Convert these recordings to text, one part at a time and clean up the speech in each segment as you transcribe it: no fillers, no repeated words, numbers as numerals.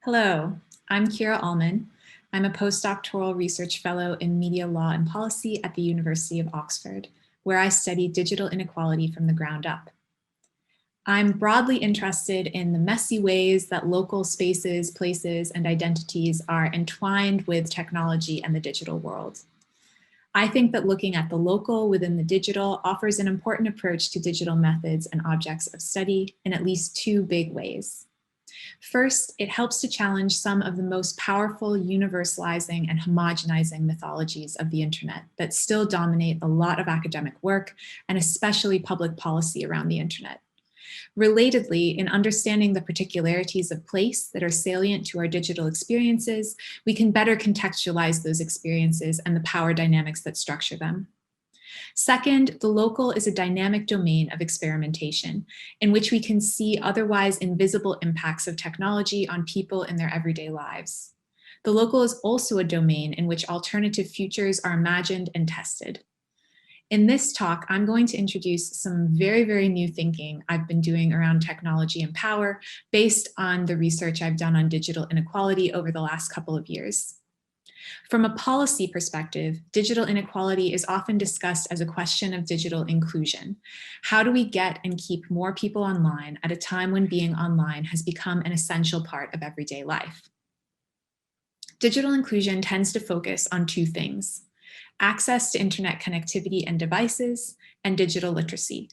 Hello, I'm Kira Allmann. I'm a postdoctoral research fellow in media law and policy at the University of Oxford, where I study digital inequality from the ground up. I'm broadly interested in the messy ways that local spaces, places, and identities are entwined with technology and the digital world. I think that looking at the local within the digital offers an important approach to digital methods and objects of study in at least two big ways. First, it helps to challenge some of the most powerful universalizing and homogenizing mythologies of the internet that still dominate a lot of academic work and especially public policy around the internet. Relatedly, in understanding the particularities of place that are salient to our digital experiences, we can better contextualize those experiences and the power dynamics that structure them. Second, the local is a dynamic domain of experimentation in which we can see otherwise invisible impacts of technology on people in their everyday lives. The local is also a domain in which alternative futures are imagined and tested. In this talk, I'm going to introduce some very new thinking I've been doing around technology and power based on the research I've done on digital inequality over the last couple of years. From a policy perspective, digital inequality is often discussed as a question of digital inclusion. How do we get and keep more people online at a time when being online has become an essential part of everyday life? Digital inclusion tends to focus on two things: access to internet connectivity and devices, and digital literacy,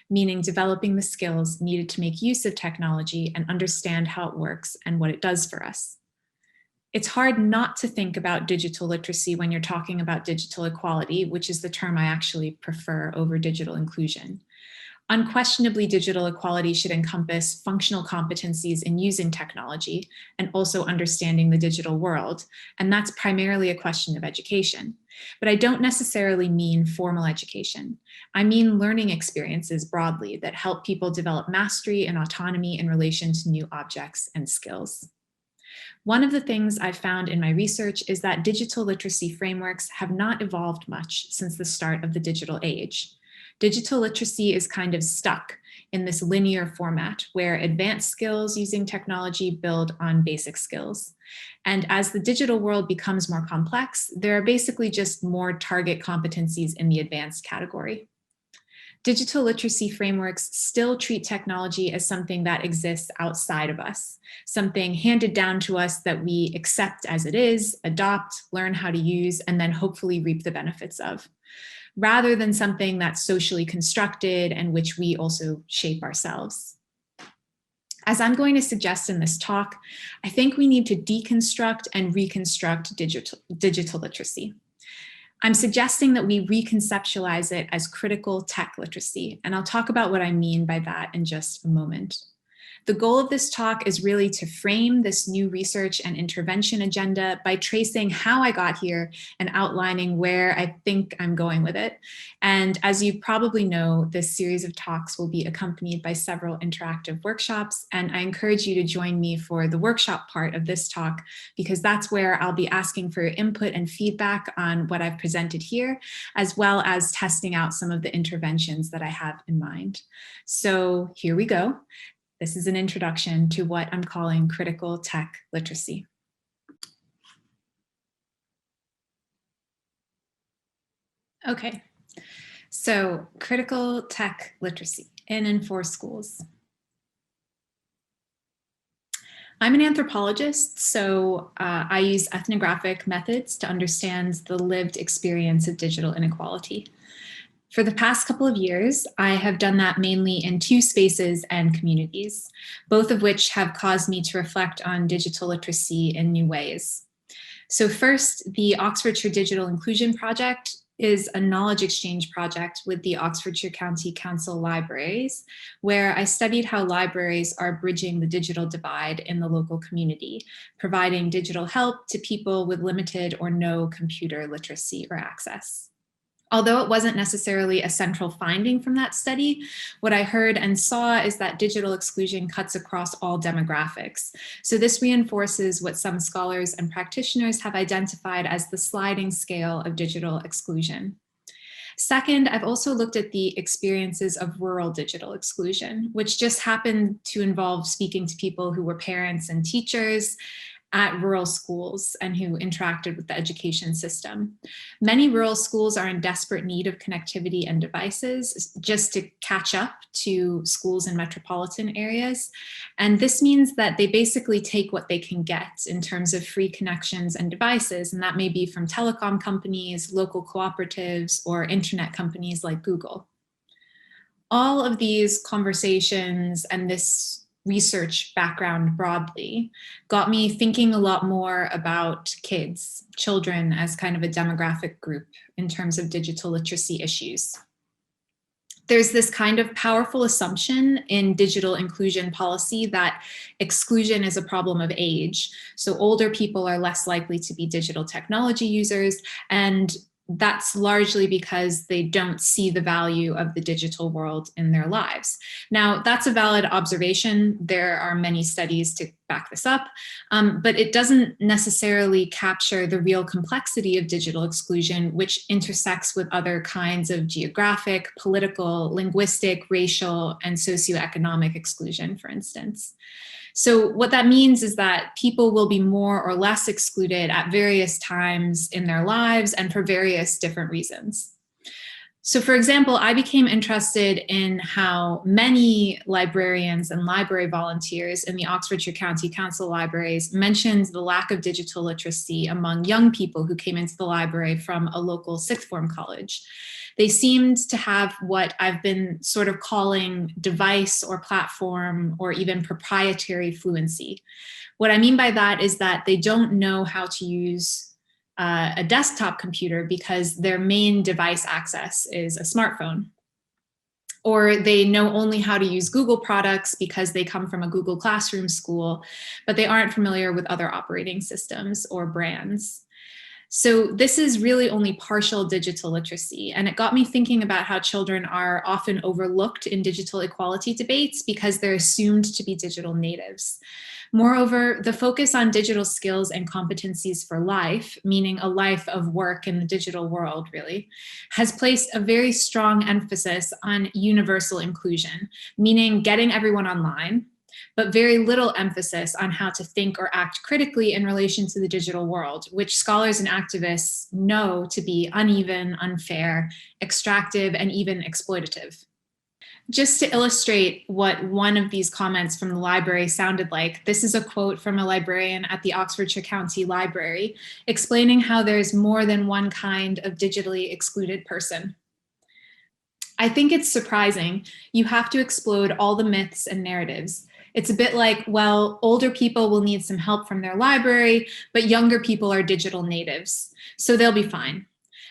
meaning developing the skills needed to make use of technology and understand how it works and what it does for us. It's hard not to think about digital literacy when you're talking about digital equality, which is the term I actually prefer over digital inclusion. Unquestionably, digital equality should encompass functional competencies in using technology and also understanding the digital world, and that's primarily a question of education. But I don't necessarily mean formal education. I mean learning experiences broadly that help people develop mastery and autonomy in relation to new objects and skills. One of the things I've found in my research is that digital literacy frameworks have not evolved much since the start of the digital age. Digital literacy is kind of stuck in this linear format where advanced skills using technology build on basic skills. And as the digital world becomes more complex, there are basically just more target competencies in the advanced category. Digital literacy frameworks still treat technology as something that exists outside of us, something handed down to us that we accept as it is, adopt, learn how to use, and then hopefully reap the benefits of, rather than something that's socially constructed and which we also shape ourselves. As I'm going to suggest in this talk, I think we need to deconstruct and reconstruct digital literacy. I'm suggesting that we reconceptualize it as critical tech literacy, and I'll talk about what I mean by that in just a moment. The goal of this talk is really to frame this new research and intervention agenda by tracing how I got here and outlining where I think I'm going with it. And as you probably know, this series of talks will be accompanied by several interactive workshops, and I encourage you to join me for the workshop part of this talk, because that's where I'll be asking for your input and feedback on what I've presented here, as well as testing out some of the interventions that I have in mind. So here we go. This is an introduction to what I'm calling critical tech literacy. Okay, so critical tech literacy in and for schools. I'm an anthropologist, so I use ethnographic methods to understand the lived experience of digital inequality. For the past couple of years, I have done that mainly in two spaces and communities, both of which have caused me to reflect on digital literacy in new ways. So first, the Oxfordshire Digital Inclusion Project is a knowledge exchange project with the Oxfordshire County Council Libraries, where I studied how libraries are bridging the digital divide in the local community, providing digital help to people with limited or no computer literacy or access. Although it wasn't necessarily a central finding from that study, what I heard and saw is that digital exclusion cuts across all demographics. So this reinforces what some scholars and practitioners have identified as the sliding scale of digital exclusion. Second, I've also looked at the experiences of rural digital exclusion, which just happened to involve speaking to people who were parents and teachers at rural schools and who interacted with the education system. Many rural schools are in desperate need of connectivity and devices just to catch up to schools in metropolitan areas. And this means that they basically take what they can get in terms of free connections and devices, and that may be from telecom companies, local cooperatives, or internet companies like Google. All of these conversations and this research background broadly got me thinking a lot more about children as kind of a demographic group in terms of digital literacy issues. There's this kind of powerful assumption in digital inclusion policy that exclusion is a problem of age. So older people are less likely to be digital technology users, and that's largely because they don't see the value of the digital world in their lives. Now, that's a valid observation. There are many studies to back this up, but it doesn't necessarily capture the real complexity of digital exclusion, which intersects with other kinds of geographic, political, linguistic, racial, and socioeconomic exclusion, for instance. So what that means is that people will be more or less excluded at various times in their lives and for various different reasons. So for example, I became interested in how many librarians and library volunteers in the Oxfordshire County Council libraries mentioned the lack of digital literacy among young people who came into the library from a local sixth form college. They seemed to have what I've been sort of calling device or platform or even proprietary fluency. What I mean by that is that they don't know how to use a desktop computer because their main device access is a smartphone. Or they know only how to use Google products because they come from a Google Classroom school, but they aren't familiar with other operating systems or brands. So this is really only partial digital literacy, and it got me thinking about how children are often overlooked in digital equality debates because they're assumed to be digital natives. Moreover, the focus on digital skills and competencies for life, meaning a life of work in the digital world really, has placed a very strong emphasis on universal inclusion, meaning getting everyone online, but very little emphasis on how to think or act critically in relation to the digital world, which scholars and activists know to be uneven, unfair, extractive, and even exploitative. Just to illustrate what one of these comments from the library sounded like, this is a quote from a librarian at the Oxfordshire County Library explaining how there's more than one kind of digitally excluded person. I think it's surprising. You have to explode all the myths and narratives. It's a bit like, well, older people will need some help from their library, but younger people are digital natives, so they'll be fine.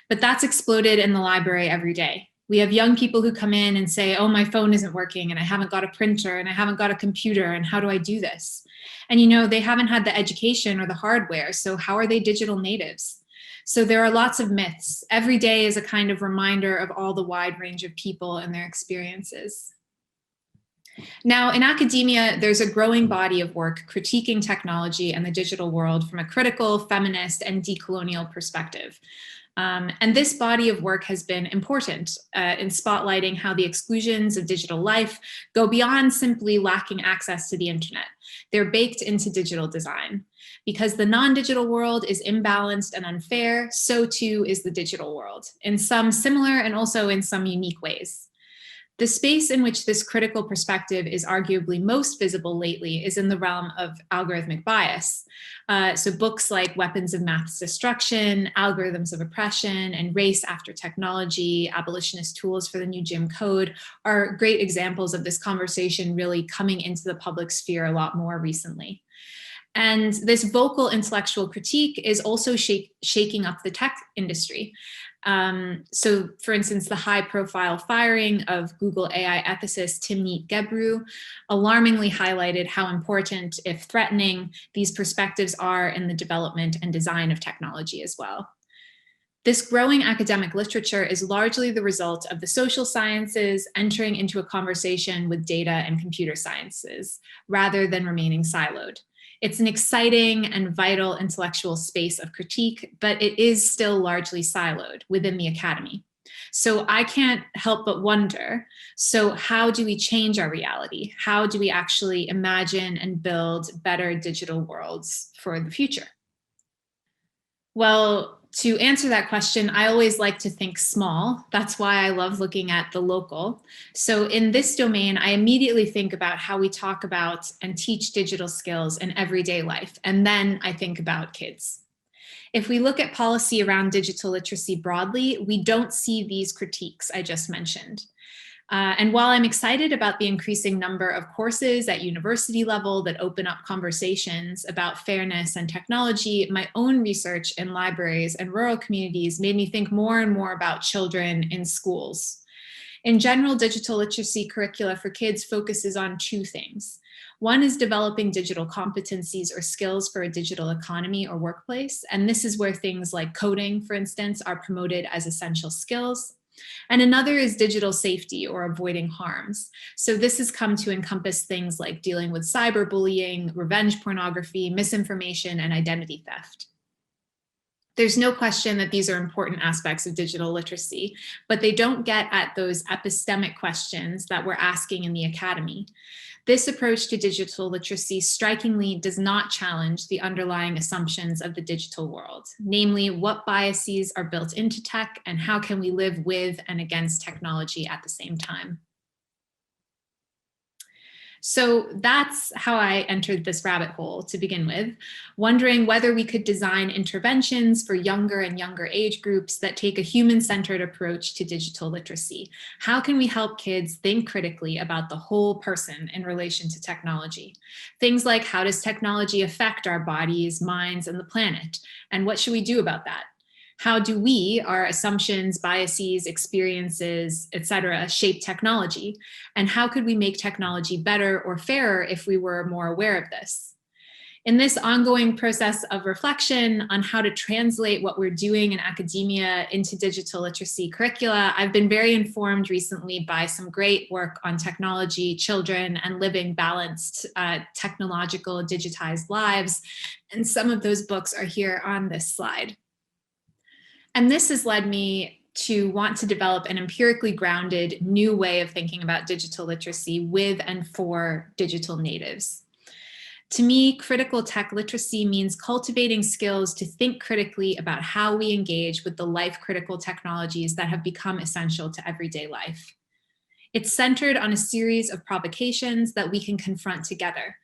But that's exploded in the library every day. We have young people who come in and say, oh, my phone isn't working and I haven't got a printer and I haven't got a computer and how do I do this? And they haven't had the education or the hardware, so how are they digital natives? So there are lots of myths. Every day is a kind of reminder of all the wide range of people and their experiences. Now, in academia, there's a growing body of work critiquing technology and the digital world from a critical, feminist, and decolonial perspective. And this body of work has been important in spotlighting how the exclusions of digital life go beyond simply lacking access to the internet. They're baked into digital design. Because the non-digital world is imbalanced and unfair, so too is the digital world, in some similar and also in some unique ways. The space in which this critical perspective is arguably most visible lately is in the realm of algorithmic bias. So books like Weapons of Mass Destruction, Algorithms of Oppression, and Race After Technology, Abolitionist Tools for the New Jim Code are great examples of this conversation really coming into the public sphere a lot more recently. And this vocal intellectual critique is also shaking up the tech industry. So for instance, the high profile firing of Google AI ethicist Timnit Gebru alarmingly highlighted how important, if threatening, these perspectives are in the development and design of technology as well. This growing academic literature is largely the result of the social sciences entering into a conversation with data and computer sciences, rather than remaining siloed. It's an exciting and vital intellectual space of critique, but it is still largely siloed within the academy. So I can't help but wonder, so how do we change our reality? How do we actually imagine and build better digital worlds for the future? Well, to answer that question, I always like to think small. That's why I love looking at the local. So in this domain, I immediately think about how we talk about and teach digital skills in everyday life. And then I think about kids. If we look at policy around digital literacy broadly, we don't see these critiques I just mentioned. And while I'm excited about the increasing number of courses at university level that open up conversations about fairness and technology, my own research in libraries and rural communities made me think more and more about children in schools. In general, digital literacy curricula for kids focuses on two things. One is developing digital competencies or skills for a digital economy or workplace. And this is where things like coding, for instance, are promoted as essential skills. And another is digital safety or avoiding harms. So this has come to encompass things like dealing with cyberbullying, revenge pornography, misinformation, and identity theft. There's no question that these are important aspects of digital literacy, but they don't get at those epistemic questions that we're asking in the academy. This approach to digital literacy strikingly does not challenge the underlying assumptions of the digital world, namely what biases are built into tech and how can we live with and against technology at the same time. So that's how I entered this rabbit hole to begin with, wondering whether we could design interventions for younger and younger age groups that take a human-centered approach to digital literacy. How can we help kids think critically about the whole person in relation to technology? Things like, how does technology affect our bodies, minds, and the planet? And what should we do about that? How do we, our assumptions, biases, experiences, etc., shape technology? And how could we make technology better or fairer if we were more aware of this? In this ongoing process of reflection on how to translate what we're doing in academia into digital literacy curricula, I've been very informed recently by some great work on technology, children, and living balanced technological digitized lives. And some of those books are here on this slide. And this has led me to want to develop an empirically grounded new way of thinking about digital literacy with and for digital natives. To me, critical tech literacy means cultivating skills to think critically about how we engage with the life-critical technologies that have become essential to everyday life. It's centered on a series of provocations that we can confront together.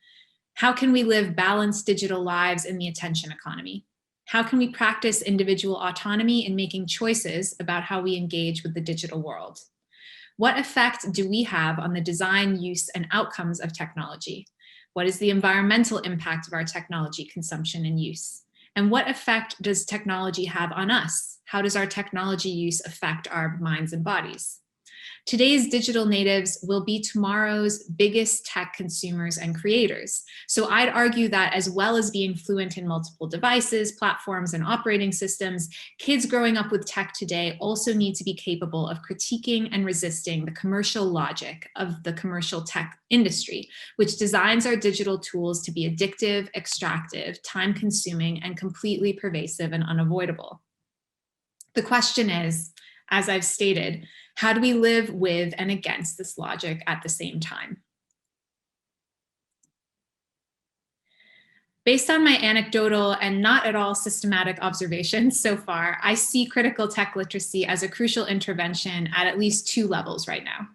How can we live balanced digital lives in the attention economy? How can we practice individual autonomy in making choices about how we engage with the digital world? What effect do we have on the design, use, and outcomes of technology? What is the environmental impact of our technology consumption and use? And what effect does technology have on us? How does our technology use affect our minds and bodies? Today's digital natives will be tomorrow's biggest tech consumers and creators. So I'd argue that as well as being fluent in multiple devices, platforms, and operating systems, kids growing up with tech today also need to be capable of critiquing and resisting the commercial logic of the commercial tech industry, which designs our digital tools to be addictive, extractive, time-consuming, and completely pervasive and unavoidable. The question is, as I've stated, how do we live with and against this logic at the same time? Based on my anecdotal and not at all systematic observations so far, I see critical tech literacy as a crucial intervention at least two levels right now.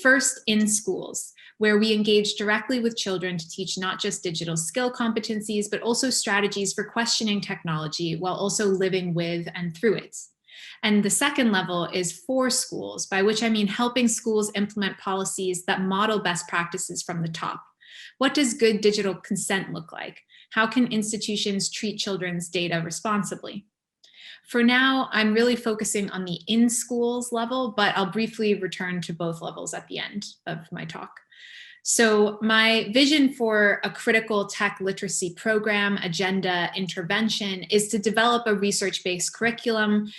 First, in schools, where we engage directly with children to teach not just digital skill competencies, but also strategies for questioning technology while also living with and through it. And the second level is for schools, by which I mean helping schools implement policies that model best practices from the top. What does good digital consent look like? How can institutions treat children's data responsibly? For now, I'm really focusing on the in-schools level, but I'll briefly return to both levels at the end of my talk. So my vision for a critical tech literacy program, agenda, intervention is to develop a research-based curriculum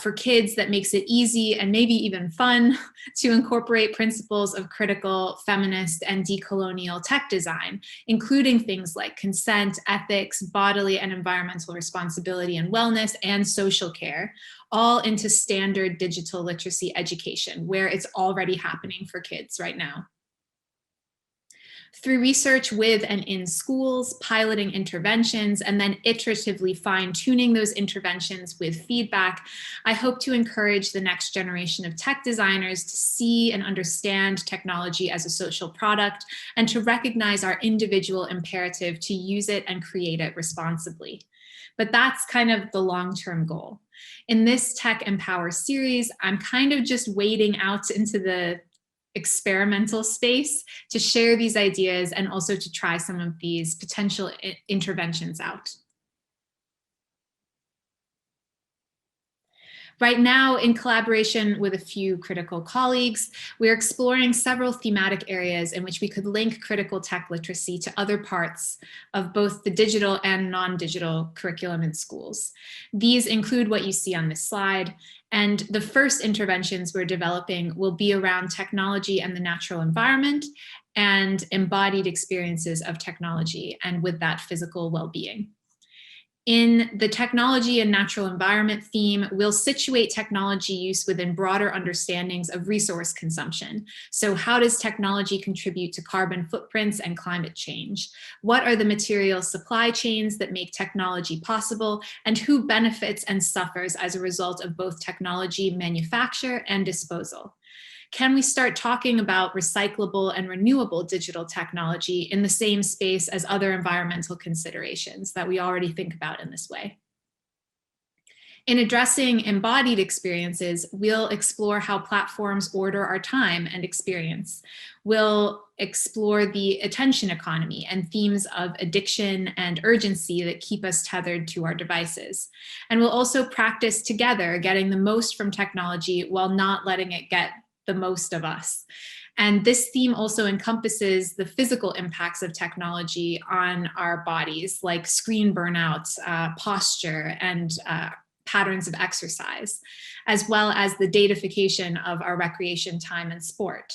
for kids that makes it easy and maybe even fun to incorporate principles of critical, feminist, and decolonial tech design, including things like consent, ethics, bodily and environmental responsibility and wellness, and social care, all into standard digital literacy education, where it's already happening for kids right now. Through research with and in schools, piloting interventions, and then iteratively fine-tuning those interventions with feedback, I hope to encourage the next generation of tech designers to see and understand technology as a social product and to recognize our individual imperative to use it and create it responsibly. But that's kind of the long-term goal. In this Tech Empower series, I'm kind of just wading out into the experimental space to share these ideas and also to try some of these potential interventions out. Right now, in collaboration with a few critical colleagues, we're exploring several thematic areas in which we could link critical tech literacy to other parts of both the digital and non-digital curriculum in schools. These include what you see on this slide, and the first interventions we're developing will be around technology and the natural environment and embodied experiences of technology, and with that, physical well-being. In the technology and natural environment theme, we'll situate technology use within broader understandings of resource consumption. So how does technology contribute to carbon footprints and climate change? What are the material supply chains that make technology possible? And who benefits and suffers as a result of both technology manufacture and disposal? Can we start talking about recyclable and renewable digital technology in the same space as other environmental considerations that we already think about in this way? In addressing embodied experiences, we'll explore how platforms order our time and experience. We'll explore the attention economy and themes of addiction and urgency that keep us tethered to our devices. And we'll also practice together getting the most from technology while not letting it get the most of us. And this theme also encompasses the physical impacts of technology on our bodies, like screen burnouts, posture, and patterns of exercise, as well as the datafication of our recreation time and sport.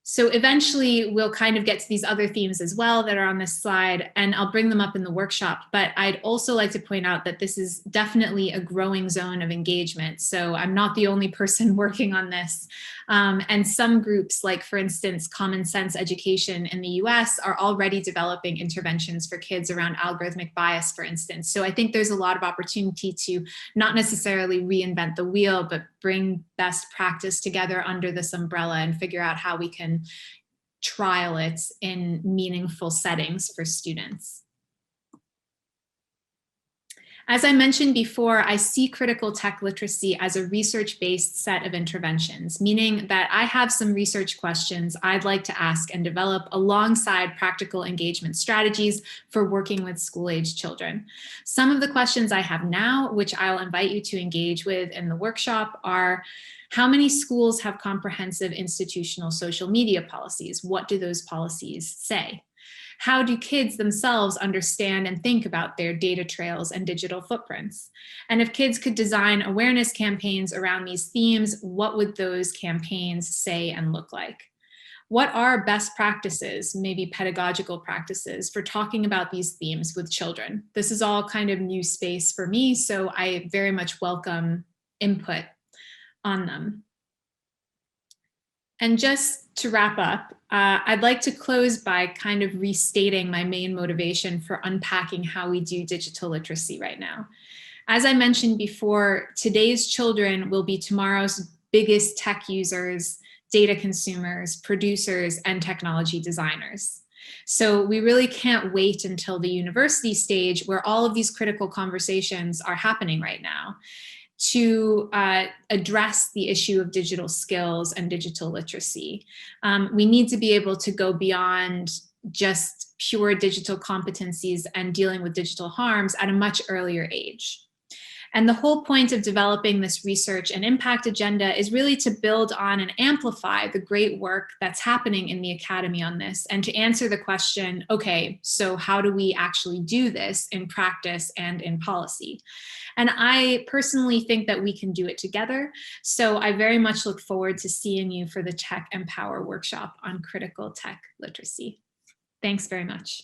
So eventually we'll kind of get to these other themes as well that are on this slide, and I'll bring them up in the workshop. But I'd also like to point out that this is definitely a growing zone of engagement. So I'm not the only person working on this. And some groups, like for instance, Common Sense Education in the US, are already developing interventions for kids around algorithmic bias, for instance. So I think there's a lot of opportunity to not necessarily reinvent the wheel, but bring best practice together under this umbrella and figure out how we can trial it in meaningful settings for students. As I mentioned before, I see critical tech literacy as a research-based set of interventions, meaning that I have some research questions I'd like to ask and develop alongside practical engagement strategies for working with school-age children. Some of the questions I have now, which I'll invite you to engage with in the workshop, are: how many schools have comprehensive institutional social media policies? What do those policies say? How do kids themselves understand and think about their data trails and digital footprints? And if kids could design awareness campaigns around these themes, what would those campaigns say and look like? What are best practices, maybe pedagogical practices, for talking about these themes with children? This is all kind of new space for me, so I very much welcome input on them. And just to wrap up, I'd like to close by kind of restating my main motivation for unpacking how we do digital literacy right now. As I mentioned before, today's children will be tomorrow's biggest tech users, data consumers, producers, and technology designers. So we really can't wait until the university stage, where all of these critical conversations are happening right now, to address the issue of digital skills and digital literacy. We need to be able to go beyond just pure digital competencies and dealing with digital harms at a much earlier age. And the whole point of developing this research and impact agenda is really to build on and amplify the great work that's happening in the academy on this, and to answer the question, okay, so how do we actually do this in practice and in policy? And I personally think that we can do it together. So I very much look forward to seeing you for the Tech Empower workshop on critical tech literacy. Thanks very much.